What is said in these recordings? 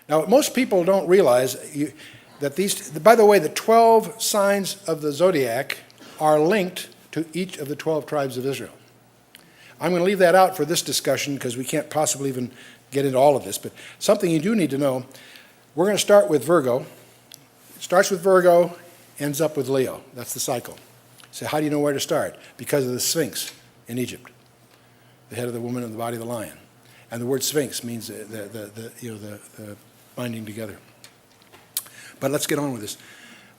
Now, most people don't realize that by the way, the 12 signs of the zodiac are linked to each of the 12 tribes of Israel. I'm going to leave that out for this discussion because we can't possibly even get into all of this, but something you do need to know, we're going to start with Virgo. It starts with Virgo, ends up with Leo. That's the cycle. So how do you know where to start? Because of the Sphinx in Egypt, the head of the woman and the body of the lion. And the word Sphinx means the binding together. But let's get on with this.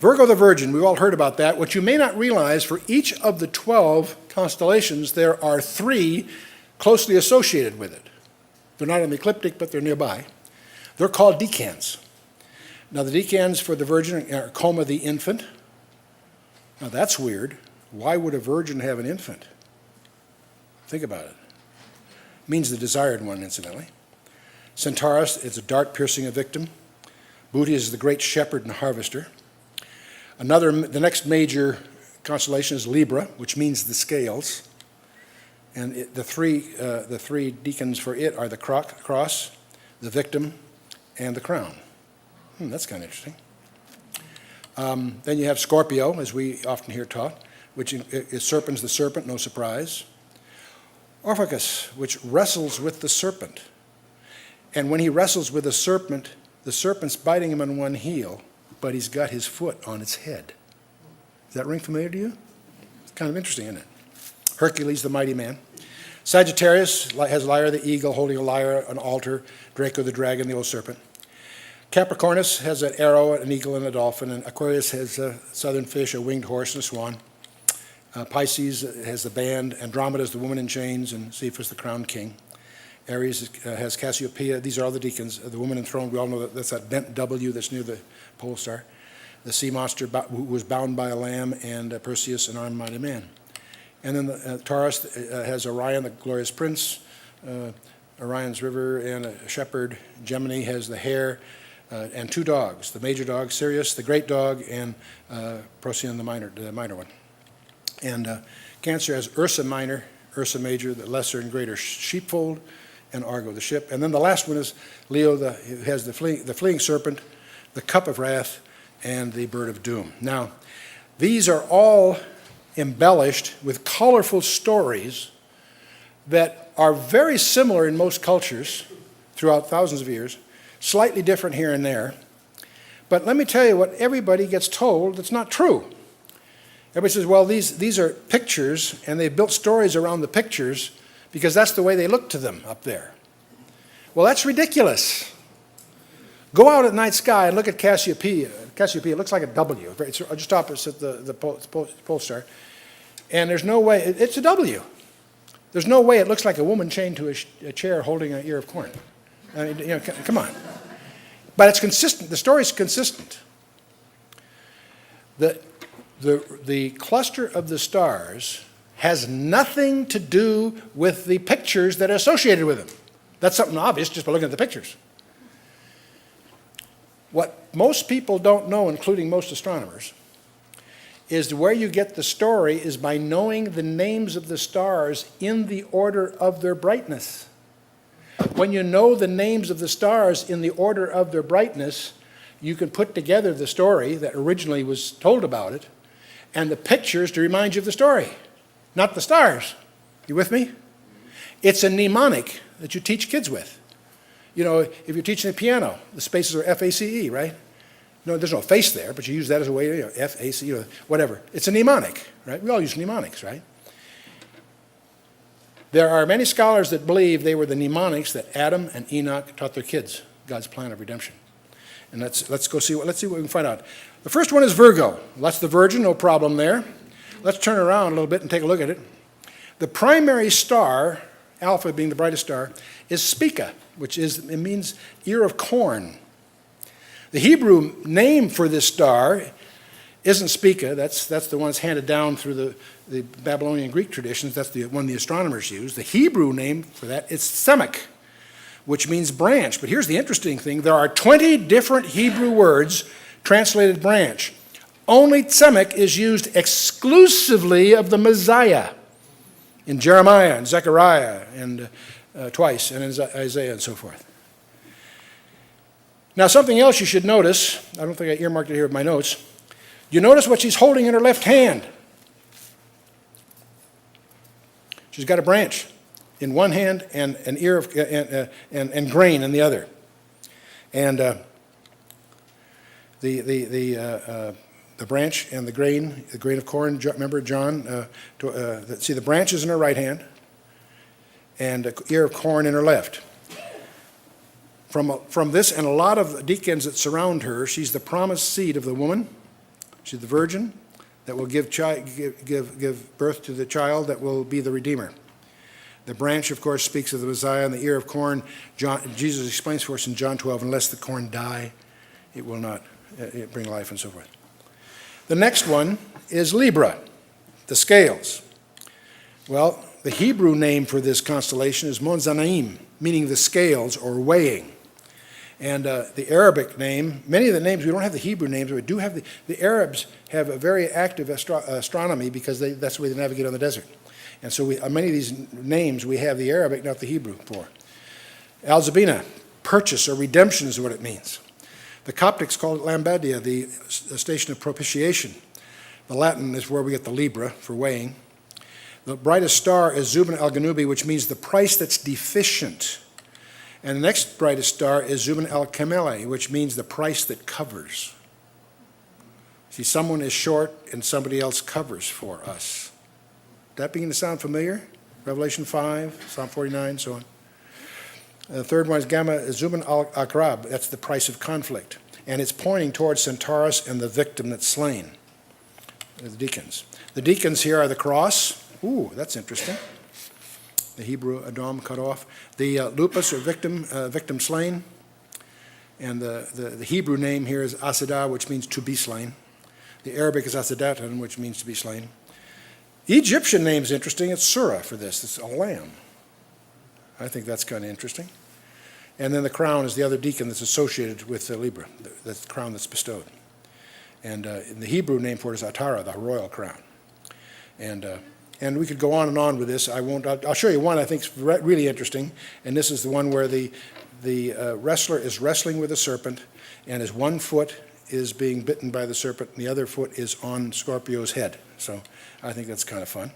Virgo the Virgin, we've all heard about that. What you may not realize, for each of the 12 constellations, there are 3 closely associated with it. They're not in the ecliptic, but they're nearby. They're called decans. Now, the decans for the Virgin are Coma the infant. Now, that's weird. Why would a virgin have an infant? Think about it. It means the desired one, incidentally. Centaurus is a dart piercing a victim. Booty is the great shepherd and harvester. The next major constellation is Libra, which means the scales. And the three decans for it are the cross, the victim, and the crown. That's kind of interesting. Then you have Scorpio, as we often hear taught, which is serpent's the serpent, no surprise. Orpheus, which wrestles with the serpent. And when he wrestles with the serpent's biting him on one heel, but he's got his foot on its head. Does that ring familiar to you? It's kind of interesting, isn't it? Hercules, the mighty man. Sagittarius has Lyra the eagle holding a lyre, an altar. Draco the dragon, the old serpent. Capricornus has an arrow, an eagle, and a dolphin. And Aquarius has a southern fish, a winged horse, and a swan. Pisces has the band. Andromeda is the woman in chains, and Cephas the crowned king. Aries has Cassiopeia. These are all the decans. The woman enthroned, we all know that's that bent W that's near the pole star. The sea monster who was bound by a lamb, and Perseus, an armed mighty man. And then Taurus has Orion, the glorious prince, Orion's river, and a shepherd. Gemini has the hare and 2 dogs. The major dog, Sirius, the great dog, and Procyon, the minor one. And Cancer has Ursa Minor, Ursa Major, the lesser and greater sheepfold, and Argo, the ship. And then the last one is Leo, who has the fleeing serpent, the cup of wrath, and the bird of doom. Now, these are all embellished with colorful stories that are very similar in most cultures throughout thousands of years, slightly different here and there. But let me tell you what everybody gets told that's not true. Everybody says, well, these are pictures, and they built stories around the pictures because that's the way they look to them up there. Well, that's ridiculous. Go out at night sky and look at Cassiopeia. Cassiopeia looks like a W. It's just opposite the pole star. And there's no way, it's a W. There's no way it looks like a woman chained to a chair holding an ear of corn. I mean, come on. But it's consistent. The story's consistent. The cluster of the stars has nothing to do with the pictures that are associated with them. That's something obvious just by looking at the pictures. What most people don't know, including most astronomers, is where you get the story is by knowing the names of the stars in the order of their brightness. When you know the names of the stars in the order of their brightness, you can put together the story that originally was told about it and the pictures to remind you of the story, not the stars. You with me? It's a mnemonic that you teach kids with. You know, if you're teaching the piano, the spaces are F-A-C-E, right? No, there's no face there, but you use that as a way, F-A-C-E, whatever. It's a mnemonic, right? We all use mnemonics, right? There are many scholars that believe they were the mnemonics that Adam and Enoch taught their kids, God's plan of redemption. And let's see what we can find out. The first one is Virgo. That's the Virgin, no problem there. Let's turn around a little bit and take a look at it. The primary star, Alpha being the brightest star, is Spica, it means ear of corn. The Hebrew name for this star isn't Spica. That's the one that's handed down through the Babylonian Greek traditions. That's the one the astronomers use. The Hebrew name for that is Semek, which means branch. But here's the interesting thing. There are 20 different Hebrew words translated branch. Only Tzemek is used exclusively of the Messiah in Jeremiah and Zechariah and twice, and in Isaiah and so forth. Now, something else you should notice, I don't think I earmarked it here in my notes. You notice what she's holding in her left hand. She's got a branch in one hand and an ear of, and grain in the other. And the branch and the grain of corn, remember John, see the branch is in her right hand and an ear of corn in her left. From this and a lot of deacons that surround her, she's the promised seed of the woman. She's the virgin that will give birth to the child that will be the Redeemer. The branch, of course, speaks of the Messiah, and the ear of corn, Jesus explains for us in John 12, unless the corn die, it will not bring life and so forth. The next one is Libra, the scales. Well, the Hebrew name for this constellation is Monzanaim, meaning the scales or weighing. And the Arabic name, many of the names, we don't have the Hebrew names, but we do have the Arabs have a very active astronomy because that's the way they navigate on the desert. And so many of these names we have the Arabic, not the Hebrew for. Al-Zabina, purchase or redemption is what it means. The Coptics call it Lambadia, the station of propitiation. The Latin is where we get the Libra for weighing. The brightest star is Zubin al-Ganubi, which means the price that's deficient. And the next brightest star is Zubin al-Kameli, which means the price that covers. See, someone is short and somebody else covers for us. That beginning to sound familiar? Revelation 5, Psalm 49, so on. The third one is Gamma Zubin al-Akrab. That's the price of conflict. And it's pointing towards Centaurus and the victim that's slain. The deacons. The deacons here are the cross. Ooh, that's interesting. The Hebrew Adam cut off. The lupus or victim slain. And the Hebrew name here is Asidah, which means to be slain. The Arabic is Asidatan, which means to be slain. Egyptian name is interesting. It's Surah for this. It's a lamb. I think that's kind of interesting. And then the crown is the other deacon that's associated with the Libra, the crown that's bestowed. And the Hebrew name for it is Atara, the royal crown. And we could go on with this. I won't. I'll show you one I think is really interesting. And this is the one where the wrestler is wrestling with a serpent, and his one foot is being bitten by the serpent, and the other foot is on Scorpio's head. So I think that's kind of fun.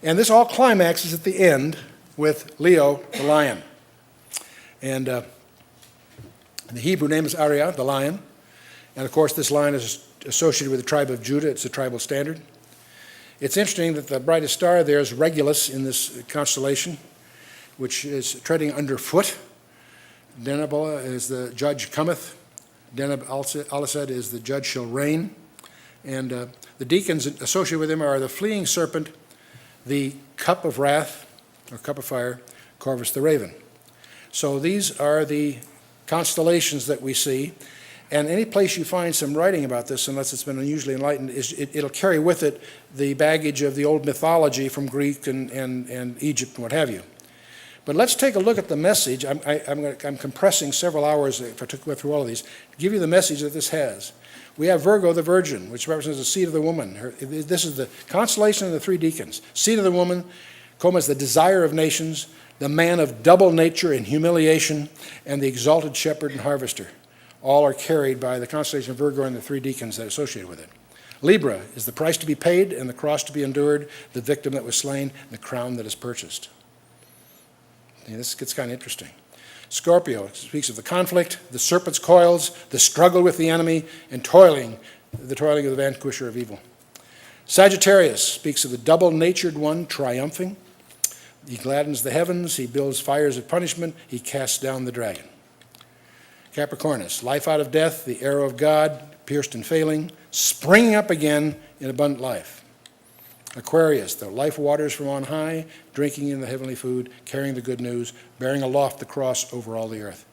And this all climaxes at the end with Leo, the lion. And the Hebrew name is Ariah, the lion. And of course, this lion is associated with the tribe of Judah. It's a tribal standard. It's interesting that the brightest star there is Regulus in this constellation, which is treading underfoot. Deneb is the judge cometh. Deneb Alisad is the judge shall reign. And the deacons associated with him are the fleeing serpent, the cup of wrath, or cup of fire, Corvus the raven. So these are the constellations that we see. And any place you find some writing about this, unless it's been unusually enlightened, it'll carry with it the baggage of the old mythology from Greek and Egypt and what have you. But let's take a look at the message. I'm compressing several hours, if I took through all of these, to give you the message that this has. We have Virgo, the virgin, which represents the seed of the woman. This is the constellation of the three deacons. Seed of the woman, Coma is the desire of nations, the man of double nature and humiliation, and the exalted shepherd and harvester. All are carried by the constellation of Virgo and the three deacons that are associated with it. Libra is the price to be paid and the cross to be endured, the victim that was slain, and the crown that is purchased. And this gets kind of interesting. Scorpio speaks of the conflict, the serpent's coils, the struggle with the enemy, and the toiling of the vanquisher of evil. Sagittarius speaks of the double-natured one triumphing. He gladdens the heavens, he builds fires of punishment, he casts down the dragon. Capricornus, life out of death, the arrow of God, pierced and failing, springing up again in abundant life. Aquarius, the life waters from on high, drinking in the heavenly food, carrying the good news, bearing aloft the cross over all the earth.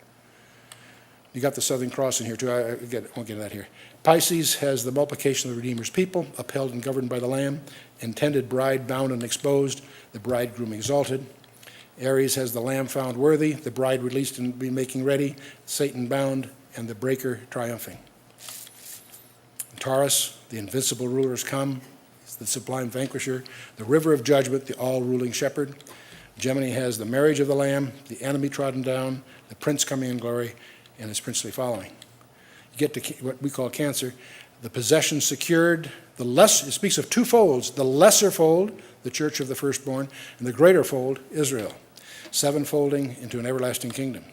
You got the Southern Cross in here too. I won't get into that here. Pisces has the multiplication of the Redeemer's people, upheld and governed by the Lamb, intended bride bound and exposed, the bridegroom exalted. Aries has the Lamb found worthy, the bride released and be making ready, Satan bound, and the breaker triumphing. Taurus, the invincible rulers come, the sublime vanquisher, the river of judgment, the all-ruling shepherd. Gemini has the marriage of the Lamb, the enemy trodden down, the prince coming in glory, and his princely following. You get to what we call Cancer, the possession secured, it speaks of two folds, the lesser fold, the church of the firstborn, and the greater fold, Israel, sevenfolding into an everlasting kingdom.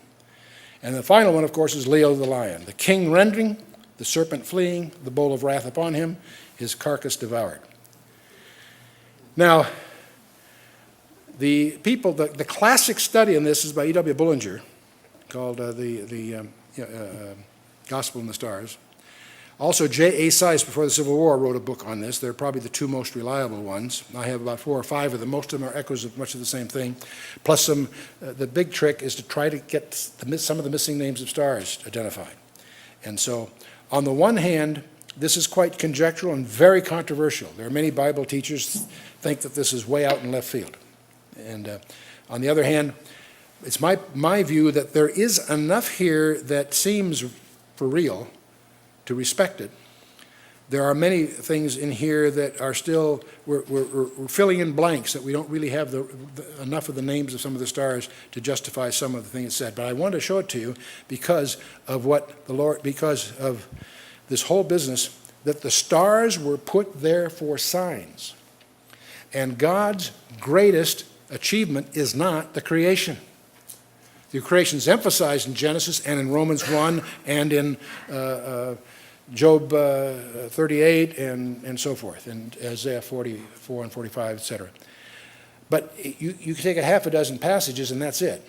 And the final one, of course, is Leo the lion, the king rending, the serpent fleeing, the bowl of wrath upon him, his carcass devoured. Now, the classic study on this is by E.W. Bullinger, called the Gospel in the Stars. Also, J.A. Seiss, before the Civil War, wrote a book on this. They're probably the two most reliable ones. I have about 4 or 5 of them. Most of them are echoes of much of the same thing. Plus, the big trick is to try to get some of the missing names of stars identified. And so, on the one hand, this is quite conjectural and very controversial. There are many Bible teachers think that this is way out in left field. And on the other hand, it's my view that there is enough here that seems for real to respect it. There are many things in here that are still, we're filling in blanks that we don't really have enough of the names of some of the stars to justify some of the things it said. But I want to show it to you because of because of this whole business, that the stars were put there for signs. And God's greatest achievement is not the creation. The creation is emphasized in Genesis and in Romans 1 and in Job 38 and so forth, and Isaiah 44 and 45, etc. But you take a half a dozen passages and that's it.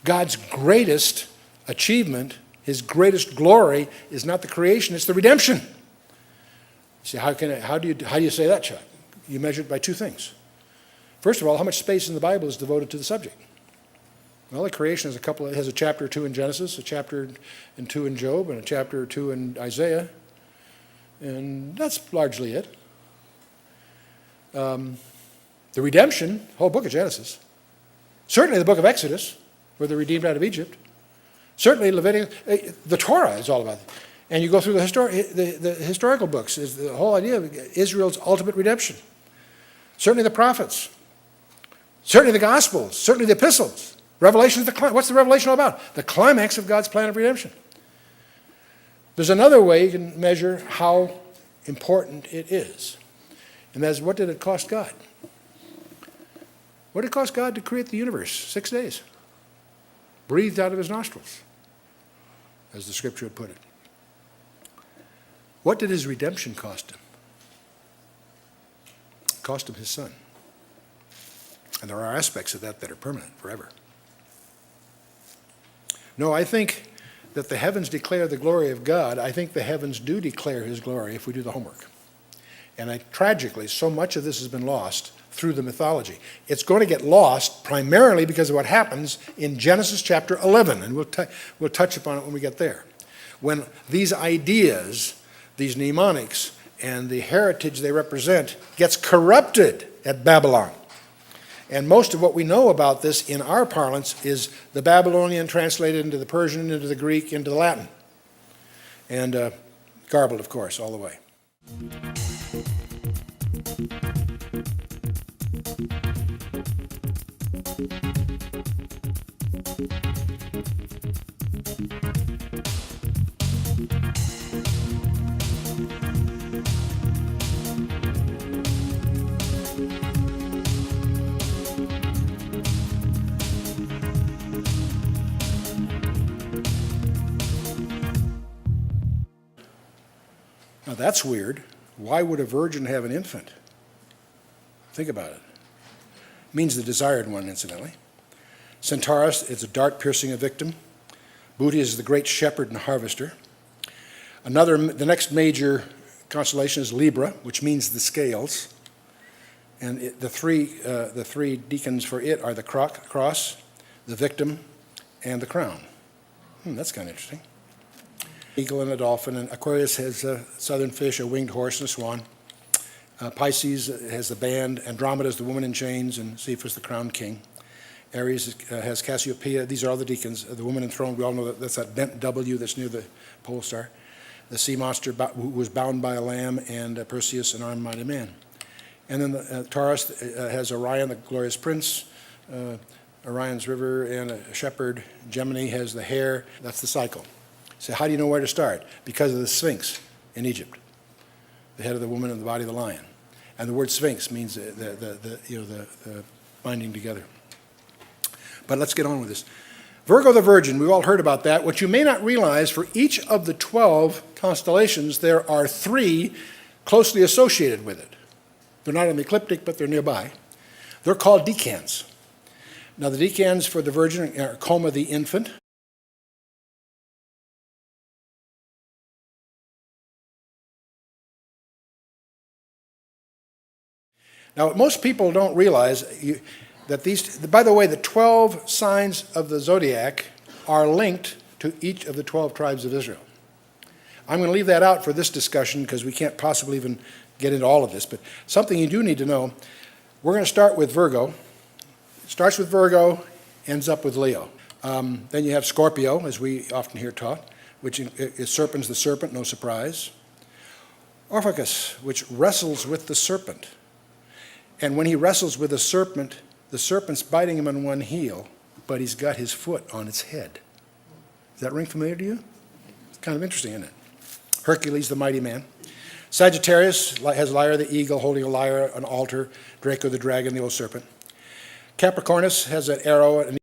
God's greatest achievement, his greatest glory, is not the creation, it's the redemption. See, how do you say that, Chuck? You measure it by 2 things. First of all, how much space in the Bible is devoted to the subject? Well, the creation has a chapter or 2 in Genesis, a chapter or 2 in Job, and a chapter or 2 in Isaiah, and that's largely it. The redemption, whole book of Genesis, certainly the book of Exodus, where they're redeemed out of Egypt, certainly Leviticus, the Torah is all about it. And you go through the historical books, is the whole idea of Israel's ultimate redemption. Certainly the prophets, certainly the Gospels, certainly the epistles. Revelation is what's the Revelation all about? The climax of God's plan of redemption. There's another way you can measure how important it is. And that is, what did it cost God? What did it cost God to create the universe? 6 days. Breathed out of his nostrils, as the scripture would put it. What did his redemption cost him? It cost him his son. And there are aspects of that that are permanent forever. No, I think that the heavens declare the glory of God. I think the heavens do declare his glory if we do the homework. And tragically, so much of this has been lost through the mythology. It's going to get lost primarily because of what happens in Genesis chapter 11, and we'll touch upon it when we get there. When these ideas, these mnemonics, and the heritage they represent gets corrupted at Babylon. And most of what we know about this in our parlance is the Babylonian translated into the Persian, into the Greek, into the Latin. And garbled, of course, all the way. Now that's weird. Why would a virgin have an infant? Think about it. It means the desired one, incidentally. Centaurus is a dart piercing a victim. Booty is the great shepherd and harvester. The next major constellation is Libra, which means the scales. And the three deacons for it are the cross, the victim, and the crown. That's kind of interesting. Eagle and a dolphin, and Aquarius has a southern fish, a winged horse, and a swan. Pisces has the band, Andromeda is the woman in chains, and Cephas the crowned king. Aries has Cassiopeia. These are all the deacons. The woman enthroned, we all know that's that bent W that's near the pole star. The sea monster who was bound by a lamb, and Perseus, an armed-minded man. And then Taurus has Orion, the glorious prince, Orion's river and a shepherd. Gemini has the hare. That's the cycle. So how do you know where to start? Because of the Sphinx in Egypt, the head of the woman and the body of the lion. And the word Sphinx means the binding together. But let's get on with this. Virgo the Virgin, we've all heard about that. What you may not realize, for each of the 12 constellations, there are 3 closely associated with it. They're not in the ecliptic, but they're nearby. They're called decans. Now, the decans for the Virgin are Coma the infant, now, most people don't realize that these, by the way, the 12 signs of the zodiac are linked to each of the 12 tribes of Israel. I'm going to leave that out for this discussion because we can't possibly even get into all of this, but something you do need to know, we're going to start with Virgo. It starts with Virgo, ends up with Leo. Then you have Scorpio, as we often hear taught, which is serpent's the serpent, no surprise. Orpheus, which wrestles with the serpent. And when he wrestles with the serpent's biting him on one heel, but he's got his foot on its head. Does that ring familiar to you? It's kind of interesting, isn't it? Hercules, the mighty man. Sagittarius has Lyra the eagle holding a lyre, an altar. Draco the dragon, the old serpent. Capricornus has an arrow, an